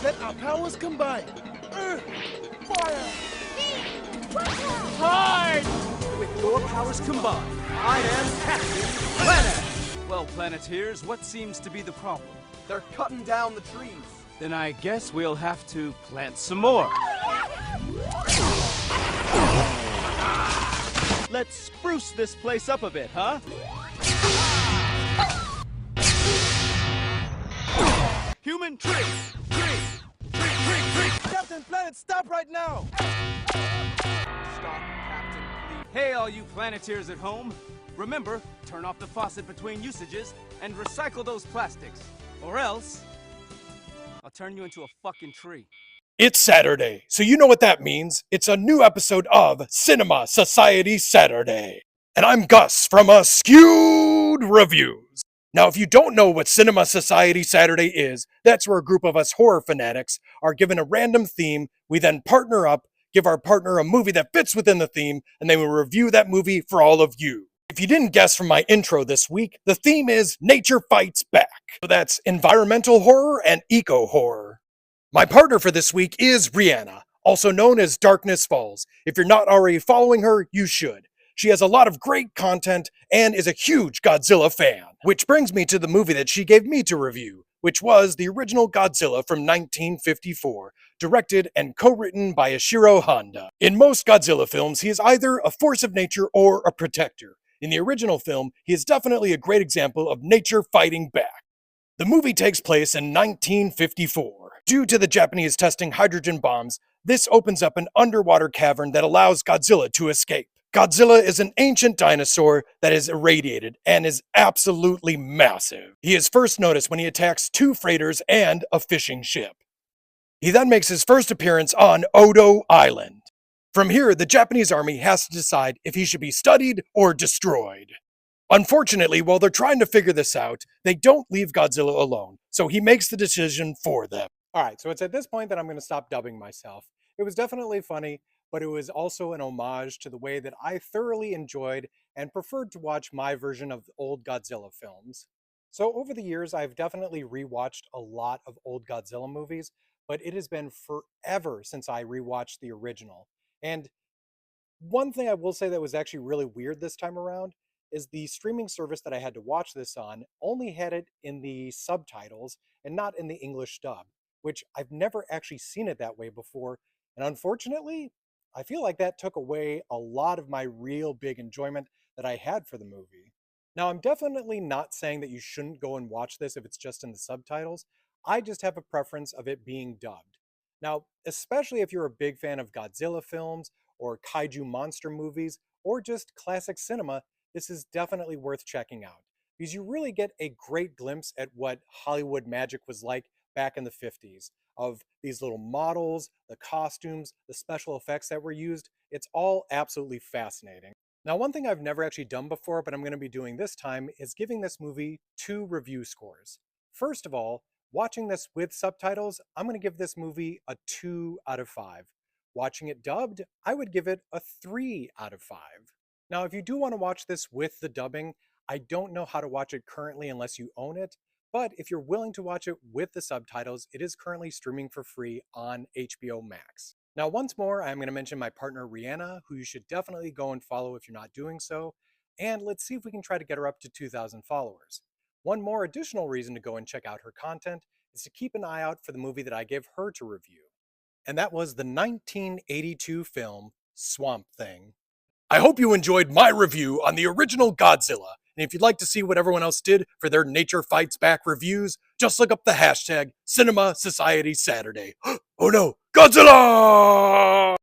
Let our powers combine. Earth, fire, Hide! With your powers combined, I am Captain Planet! Well, Planeteers, what seems to be the problem? They're cutting down the trees. Then I guess we'll have to plant some more. let's spruce this place up a bit, huh? Human tree! Captain Planet, stop right now! Stop, Captain, please. Hey, all you Planeteers at home. Remember, turn off the faucet between usages and recycle those plastics. Or else, I'll turn you into a fucking tree. It's Saturday, so you know what that means. It's a new episode of Cinema Society Saturday. And I'm Gus from Askewed Reviews. Now, if you don't know what Cinema Society Saturday is, that's where a group of us horror fanatics are given a random theme. We then partner up, give our partner a movie that fits within the theme, and then we review that movie for all of you. If you didn't guess from my intro this week, the theme is Nature Fights Back. So that's environmental horror and eco-horror. My partner for this week is Rianna, also known as Darkness Falls. If you're not already following her, you should. She has a lot of great content and is a huge Godzilla fan. Which brings me to the movie that she gave me to review, which was the original Godzilla from 1954, directed and co-written by Ishiro Honda. In most Godzilla films, he is either a force of nature or a protector. In the original film, he is definitely a great example of nature fighting back. The movie takes place in 1954. Due to the Japanese testing hydrogen bombs, this opens up an underwater cavern that allows Godzilla to escape. Godzilla is an ancient dinosaur that is irradiated and is absolutely massive. He is first noticed when he attacks two freighters and a fishing ship. He then makes his first appearance on Odo Island. From here, the Japanese army has to decide if he should be studied or destroyed. Unfortunately, while they're trying to figure this out, they don't leave Godzilla alone, so he makes the decision for them. Alright, so it's at this point that I'm going to stop dubbing myself. It was definitely funny, but it was also an homage to the way that I thoroughly enjoyed and preferred to watch my version of old Godzilla films. So over the years, I've definitely rewatched a lot of old Godzilla movies, but it has been forever since I rewatched the original. And one thing I will say that was actually really weird this time around is the streaming service that I had to watch this on only had it in the subtitles and not in the English dub, which I've never actually seen it that way before. And unfortunately, I feel like that took away a lot of my real big enjoyment that I had for the movie. Now, I'm definitely not saying that you shouldn't go and watch this if it's just in the subtitles. I just have a preference of it being dubbed. Now, especially if you're a big fan of Godzilla films or kaiju monster movies or just classic cinema, this is definitely worth checking out because you really get a great glimpse at what Hollywood magic was like back in the 50s, of these little models, the costumes, the special effects that were used. It's all absolutely fascinating. Now, one thing I've never actually done before, but I'm going to be doing this time, is giving this movie 2 review scores. First of all, watching this with subtitles, I'm going to give this movie a 2 out of 5. Watching it dubbed, I would give it a 3 out of 5. Now, if you do want to watch this with the dubbing, I don't know how to watch it currently unless you own it, but if you're willing to watch it with the subtitles, it is currently streaming for free on HBO Max. Now, once more, I'm going to mention my partner Rianna, who you should definitely go and follow if you're not doing so, and let's see if we can try to get her up to 2,000 followers. One more additional reason to go and check out her content is to keep an eye out for the movie that I gave her to review, and that was the 1982 film Swamp Thing. I hope you enjoyed my review on the original Godzilla. And if you'd like to see what everyone else did for their Nature Fights Back reviews, just look up the hashtag Cinema Society Saturday. Oh no, Godzilla!